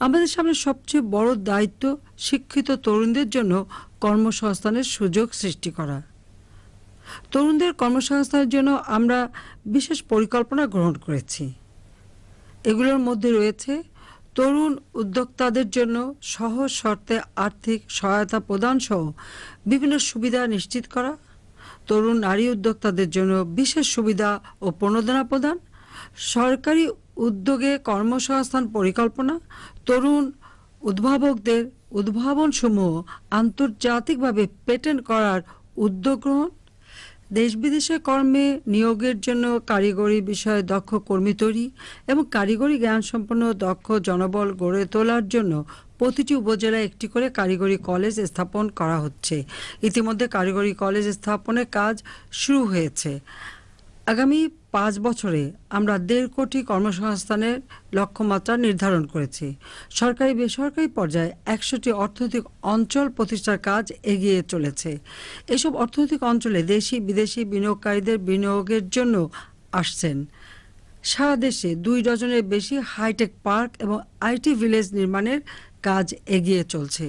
আমাদের সামনে সবচেয়ে বড় দায়িত্ব শিক্ষিত তরুণদের জন্য কর্মসংস্থানের সুযোগ সৃষ্টি করা। তরুণদের কর্মসংস্থানের জন্য আমরা বিশেষ পরিকল্পনা গ্রহণ করেছি। এগুলোর মধ্যে রয়েছে তরুণ উদ্যোক্তাদের জন্য সহজ শর্তে আর্থিক সহায়তা প্রদান সহ বিভিন্ন সুবিধা নিশ্চিত করা, তরুণ নারী উদ্যোক্তাদের জন্য বিশেষ সুবিধা ও প্রণোদনা প্রদান, সরকারি উদ্যোগে কর্মসংস্থান পরিকল্পনা, তরুণ উদ্ভাবকদের উদ্ভাবনসমূহ আন্তর্জাতিকভাবে পেটেন্ট করার উদ্যোগ গ্রহণ, দেশ বিদেশে কর্মে নিয়োগের জন্য কারিগরি বিষয়ে দক্ষ কর্মী তৈরি এবং কারিগরি জ্ঞানসম্পন্ন দক্ষ জনবল গড়ে তোলার জন্য প্রতিটি উপজেলায় একটি করে কারিগরি কলেজ স্থাপন করা হচ্ছে। ইতিমধ্যে কারিগরি কলেজ স্থাপনের কাজ শুরু হয়েছে। আগামী 5 বছরে আমরা 1.5 কোটি কর্মসংস্থানের লক্ষ্যমাত্রা নির্ধারণ করেছি। সরকারি বেসরকারি পর্যায়ে 100টি অর্থনৈতিক অঞ্চল প্রতিষ্ঠার কাজ এগিয়ে চলেছে। এসব অর্থনৈতিক অঞ্চলে দেশি বিদেশি বিনিয়োগকারীদের বিনিয়োগের জন্য আসছেন। সারা দেশে 2 ডজনের বেশি হাইটেক পার্ক এবং আইটি ভিলেজ নির্মাণের কাজ এগিয়ে চলছে।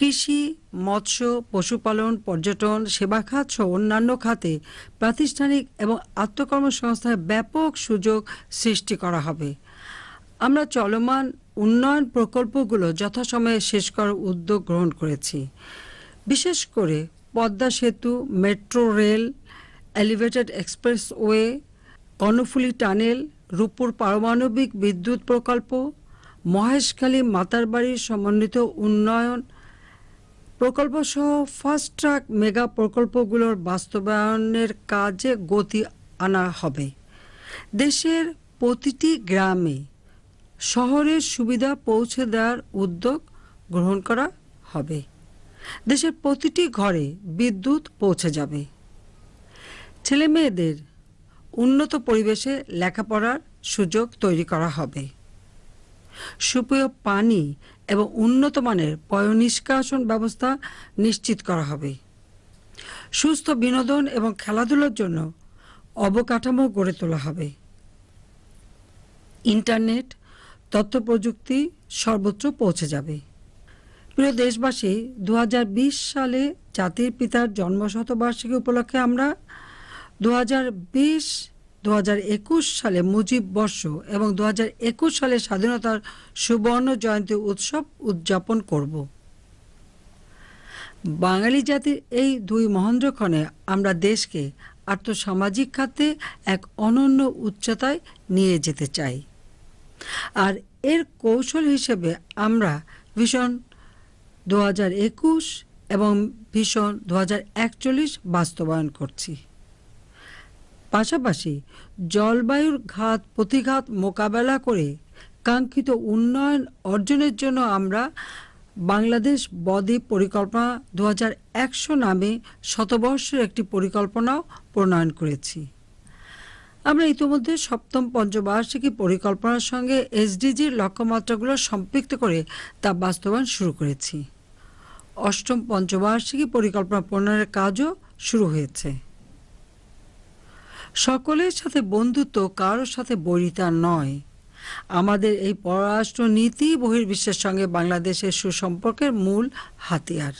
কৃষি, মৎস্য, পশুপালন, পর্যটন, সেবা খাত সহ অন্যান্য খাতে প্রাতিষ্ঠানিক এবং আত্মকর্মসংস্থানের ব্যাপক সুযোগ সৃষ্টি করা হবে। আমরা চলমান উন্নয়ন প্রকল্পগুলো যথাসময়ে শেষ করার উদ্যোগ গ্রহণ করেছি। বিশেষ করে পদ্মা সেতু, metro rail, elevated expressway, Karnaphuli tunnel, Rooppur পারমাণবিক বিদ্যুৎ প্রকল্প, মহেশখালী মাতারবাড়ির সমন্বিত উন্নয়ন প্রকল্প সহ ফাস্ট ট্র্যাক মেগা প্রকল্পগুলোর বাস্তবায়নের কাজে গতি আনা হবে। দেশের প্রতিটি গ্রামে শহরের সুবিধা পৌঁছে দেওয়ার উদ্যোগ গ্রহণ করা হবে। দেশের প্রতিটি ঘরে বিদ্যুৎ পৌঁছে যাবে। ছেলেমেয়েদের উন্নত পরিবেশে লেখাপড়ার সুযোগ তৈরি করা হবে। সুপেয় পানি এবং উন্নত মানের পয়ঃনিষ্কাশন ব্যবস্থা নিশ্চিত করা হবে। সুস্থ বিনোদন এবং খেলাধুলার জন্য অবকাঠামো গড়ে তোলা হবে। ইন্টারনেট, তথ্য প্রযুক্তি সর্বত্র পৌঁছে যাবে। প্রিয় দেশবাসী, 2020 সালে জাতির পিতার জন্মশতবার্ষিকী উপলক্ষে আমরা 2021 সালে মুজিব বর্ষ এবং 2021 সালে স্বাধীনতার সুবর্ণ জয়ন্তী উৎসব উদযাপন করব। বাঙালি জাতির এই 2 মহেন্দ্রক্ষণে আমরা দেশকে আর্থসামাজিক খাতে এক অনন্য উচ্চতায় নিয়ে যেতে চাই। আর এর কৌশল হিসেবে আমরা ভিশন 2021 এবং ভিশন 2041 বাস্তবায়ন করছি। পাশাপাশি জলবায়ুর প্রতিঘাত মোকাবেলা করে কাঙ্ক্ষিত উন্নয়ন অর্জনের জন্য আমরা বাংলাদেশ বদ্বীপ পরিকল্পনা 2100 নামে শতবর্ষের একটি পরিকল্পনাও প্রণয়ন করেছি। আমরা ইতিমধ্যে 7ম পঞ্চবার্ষিকী পরিকল্পনার সঙ্গে এসডিজির লক্ষ্যমাত্রাগুলো সম্পৃক্ত করে তা বাস্তবায়ন শুরু করেছি। 8ম পঞ্চবার্ষিকী পরিকল্পনা প্রণয়নের কাজও শুরু হয়েছে। সকলের সাথে বন্ধুত্ব, কারোর সাথে বৈরিতা নয়। আমাদের এই পররাষ্ট্র নীতি বহির্বিশ্বের সঙ্গে বাংলাদেশের সুসম্পর্কের মূল হাতিয়ার।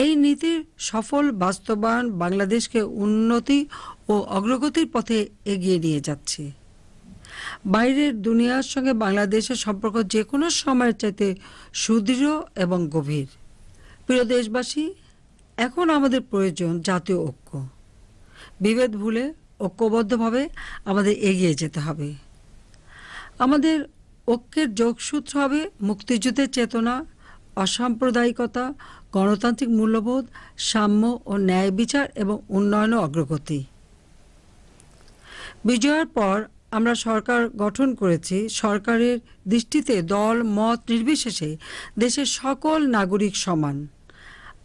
এই নীতির সফল বাস্তবায়ন বাংলাদেশকে উন্নতি ও অগ্রগতির পথে এগিয়ে নিয়ে যাচ্ছে। বাইরের দুনিয়ার সঙ্গে বাংলাদেশের সম্পর্ক যে কোনো সময়ের চাইতে সুদৃঢ় এবং গভীর। প্রিয় দেশবাসী, এখন আমাদের প্রয়োজন জাতীয় ঐক্য। বিভেদ ভুলে ঐক্যবদ্ধভাবে আমাদের এগিয়ে যেতে হবে। আমাদের ঐক্যের যোগসূত্র হবে মুক্তিযুদ্ধের চেতনা, অসাম্প্রদায়িকতা, গণতান্ত্রিক মূল্যবোধ, সাম্য ও ন্যায় বিচার এবং উন্নয়ন ও অগ্রগতি। বিজয়ের পর আমরা সরকার গঠন করেছি। সরকারের দৃষ্টিতে দল মত নির্বিশেষে দেশের সকল নাগরিক সমান।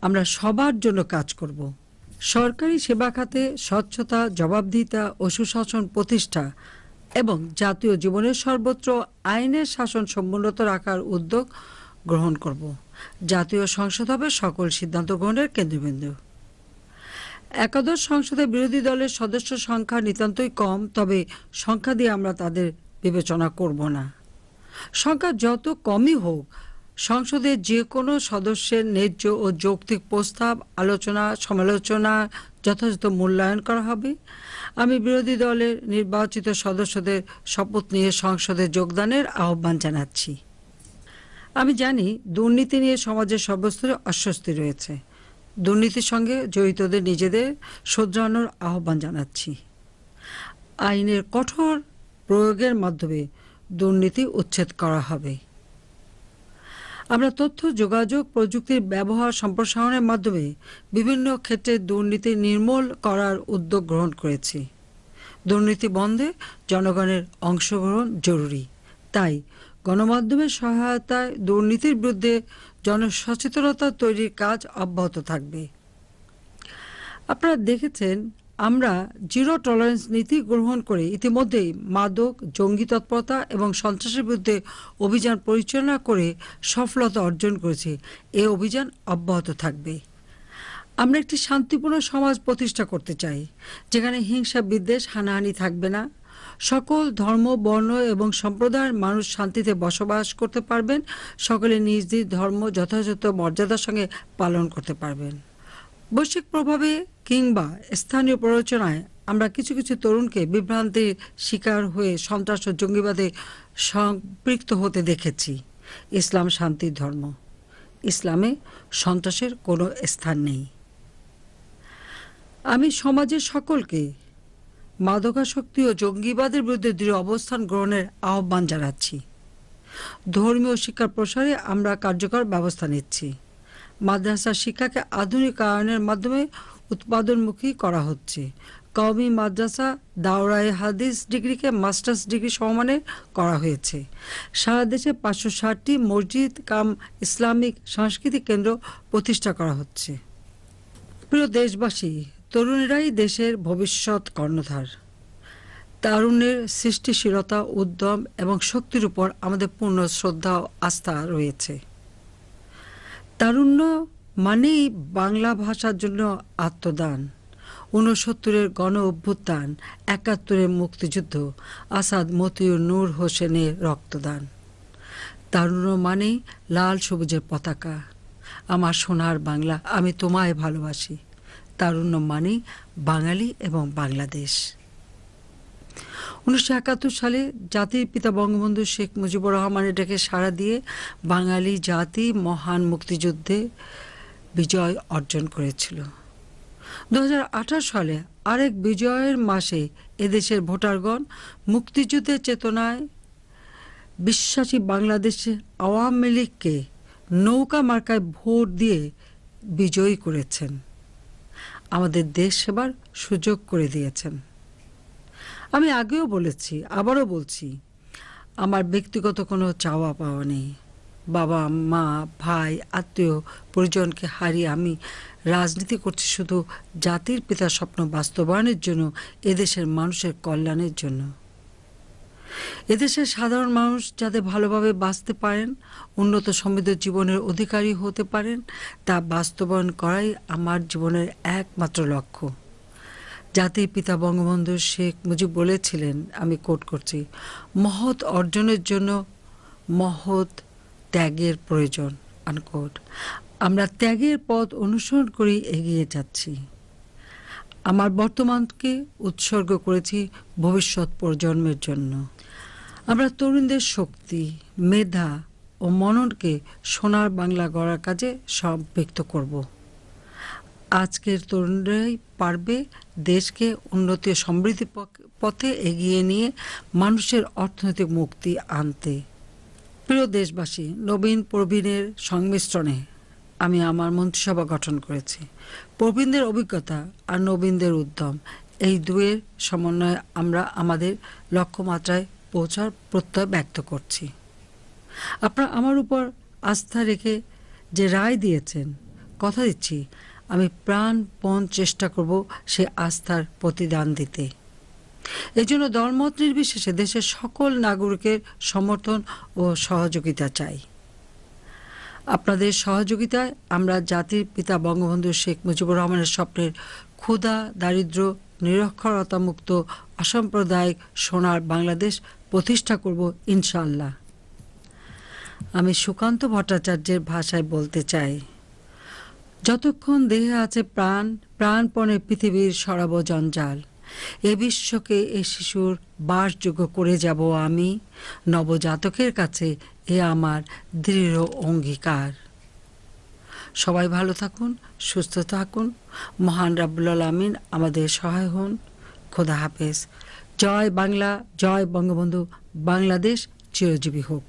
আমরা সবার জন্য কাজ করব। সরকারি সেবা খাতে স্বচ্ছতা, জবাবদিহিতা ও সুশাসন প্রতিষ্ঠা এবং জাতীয় জীবনের সর্বত্র আইনের শাসন সমুন্নত রাখার উদ্যোগ গ্রহণ করব। জাতীয় সংসদ হবে সকল সিদ্ধান্ত গ্রহণের কেন্দ্রবিন্দু। একাদশ সংসদে বিরোধী দলের সদস্য সংখ্যা নিতান্তই কম, তবে সংখ্যা দিয়ে আমরা তাদের বিবেচনা করব না। সংখ্যা যত কমই হোক, সংসদের যে কোনো সদস্যের ন্যায্য ও যৌক্তিক প্রস্তাব আলোচনা সমালোচনা যথাযথ মূল্যায়ন করা হবে। আমি বিরোধী দলের নির্বাচিত সদস্যদের শপথ নিয়ে সংসদে যোগদানের আহ্বান জানাচ্ছি। আমি জানি দুর্নীতি নিয়ে সমাজের সর্বস্তরে অস্বস্তি রয়েছে। দুর্নীতির সঙ্গে জড়িতদের নিজেদের শোধরানোর আহ্বান জানাচ্ছি। আইনের কঠোর প্রয়োগের মাধ্যমে দুর্নীতি উচ্ছেদ করা হবে। আমরা তথ্য যোগাযোগ প্রযুক্তির ব্যবহার সম্প্রসারণের মাধ্যমে বিভিন্ন ক্ষেত্রে দুর্নীতি নির্মূল করার উদ্যোগ গ্রহণ করেছি। দুর্নীতি বন্ধে জনগণের অংশগ্রহণ জরুরি। তাই গণমাধ্যমের সহায়তায় দুর্নীতির বিরুদ্ধে জনসচেতনতা তৈরির কাজ অব্যাহত থাকবে। আপনারা দেখেছেন, আমরা জিরো টলারেন্স নীতি গ্রহণ করে ইতিমধ্যেই মাদক, জঙ্গি তৎপরতা এবং সন্ত্রাসের বিরুদ্ধে অভিযান পরিচালনা করে সফলতা অর্জন করেছি। এই অভিযান অব্যাহত থাকবে। আমরা একটি শান্তিপূর্ণ সমাজ প্রতিষ্ঠা করতে চাই, যেখানে হিংসা বিদ্বেষ হানাহানি থাকবে না। সকল ধর্ম, বর্ণ এবং সম্প্রদায়ের মানুষ শান্তিতে বসবাস করতে পারবেন। সকলে নিজ নিজ ধর্ম যথাযথ মর্যাদার সঙ্গে পালন করতে পারবেন। বৈশ্বিক প্রভাবে কিংবা স্থানীয় প্ররোচনায় আমরা কিছু কিছু তরুণকে বিভ্রান্তির শিকার হয়ে সন্ত্রাস ও জঙ্গিবাদে সম্পৃক্ত হতে দেখেছি। ইসলাম শান্তির ধর্ম। ইসলামে সন্ত্রাসের কোনো স্থান নেই। আমি সমাজের সকলকে মাদকাসক্তি ও জঙ্গিবাদের বিরুদ্ধে দৃঢ় অবস্থান গ্রহণের আহ্বান জানাচ্ছি। ধর্মীয় শিক্ষার প্রসারে আমরা কার্যকর ব্যবস্থা নিচ্ছি। মাদ্রাসা শিক্ষাকে আধুনিকায়নের মাধ্যমে উৎপাদনমুখী করা হচ্ছে। কওমি মাদ্রাসা দাওরায়ে হাদিস ডিগ্রিকে মাস্টার্স ডিগ্রি সমমানের করা হয়েছে। সারা দেশে 560টি মসজিদ কাম ইসলামিক সাংস্কৃতিক কেন্দ্র প্রতিষ্ঠা করা হচ্ছে। প্রিয় দেশবাসী, তরুণেরাই দেশের ভবিষ্যৎ কর্ণধার। তারুণ্যের সৃষ্টিশীলতা, উদ্যম এবং শক্তির উপর আমাদের পূর্ণ শ্রদ্ধা ও আস্থা রয়েছে। তারুণ্য মানেই বাংলা ভাষার জন্য আত্মদান। 69-এর গণ অভ্যুত্থান, 71-এর মুক্তিযুদ্ধ, আসাদ মতিউর নূর হোসেনের রক্তদান। তারুণ্য মানেই লাল সবুজের পতাকা। আমার সোনার বাংলা, আমি তোমায় ভালোবাসি। তারুণ্য মানেই বাঙালি এবং বাংলাদেশ। 1971 সালে জাতির পিতা বঙ্গবন্ধু শেখ মুজিবুর রহমানের ডাকে সাড়া দিয়ে বাঙালি জাতি মহান মুক্তিযুদ্ধে বিজয় অর্জন করেছিল। 2018 সালে আরেক বিজয়ের মাসে এদেশের ভোটারগণ মুক্তিযুদ্ধের চেতনায় বিশ্বাসী বাংলাদেশে আওয়ামী লীগকে নৌকা মার্কায় ভোট দিয়ে বিজয়ী করেছেন। আমাদের দেশ সেবার সুযোগ করে দিয়েছেন। আমি আগেও বলেছি, আবারও বলছি, আমার ব্যক্তিগত কোনো চাওয়া পাওয়া নেই। বাবা মা ভাই আত্মীয় পরিজনকে হারিয়ে আমি রাজনীতি করছি শুধু জাতির পিতার স্বপ্ন বাস্তবায়নের জন্য, এদেশের মানুষের কল্যাণের জন্য। এদেশের সাধারণ মানুষ যাতে ভালোভাবে বাঁচতে পারেন, উন্নত সমৃদ্ধ জীবনের অধিকারী হতে পারেন, তা বাস্তবায়ন করাই আমার জীবনের একমাত্র লক্ষ্য। জাতির পিতা বঙ্গবন্ধু শেখ মুজিব বলেছিলেন, আমি কোট করছি, মহৎ অর্জনের জন্য মহৎ ত্যাগের প্রয়োজন, আনকোট। আমরা ত্যাগের পথ অনুসরণ করে এগিয়ে যাচ্ছি। আমার বর্তমানকে উৎসর্গ করেছি ভবিষ্যৎ প্রজন্মের জন্য। আমরা তরুণদের শক্তি, মেধা ও মননকে সোনার বাংলা গড়ার কাজে সম্পৃক্ত করব। আজকের তরুণরাই পারবে দেশকে উন্নতি ও সমৃদ্ধি পথে এগিয়ে নিয়ে মানুষের অর্থনৈতিক মুক্তি আনতে। প্রিয় দেশবাসী, নবীন প্রবীণের সংমিশ্রণে আমি আমার মন্ত্রিসভা গঠন করেছি। প্রবীণদের অভিজ্ঞতা আর নবীনদের উদ্যম, এই দুয়ের সমন্বয়ে আমরা আমাদের লক্ষ্যমাত্রায় পৌঁছার প্রত্যয় ব্যক্ত করছি। আপনারা আমার উপর আস্থা রেখে যে রায় দিয়েছেন, কথা দিচ্ছি আমি প্রাণপণ চেষ্টা করব সে আস্থার প্রতিদান দিতে। এজন্য দলমত নির্বিশেষে দেশের সকল নাগরিকের সমর্থন ও সহযোগিতা চাই। আপনাদের সহযোগিতায় আমরা জাতির পিতা বঙ্গবন্ধু শেখ মুজিবুর রহমানের স্বপ্নের ক্ষুধা, দারিদ্র, নিরক্ষরতামুক্ত অসাম্প্রদায়িক সোনার বাংলাদেশ প্রতিষ্ঠা করব ইনশাআল্লাহ। আমি সুকান্ত ভট্টাচার্যের ভাষায় বলতে চাই, যতক্ষণ দেহে আছে প্রাণ, প্রাণপণে পৃথিবীর সরাব জঞ্জাল। এ বিশ্বকে এ শিশুর বাসযোগ্য করে যাব আমি, নবজাতকের কাছে এ আমার দৃঢ় অঙ্গীকার। সবাই ভালো থাকুন, সুস্থ থাকুন। মহান রাব্বুল আলামিন আমাদের সহায় হন। খোদা হাফেজ। জয় বাংলা, জয় বঙ্গবন্ধু। বাংলাদেশ চিরজীবী হোক।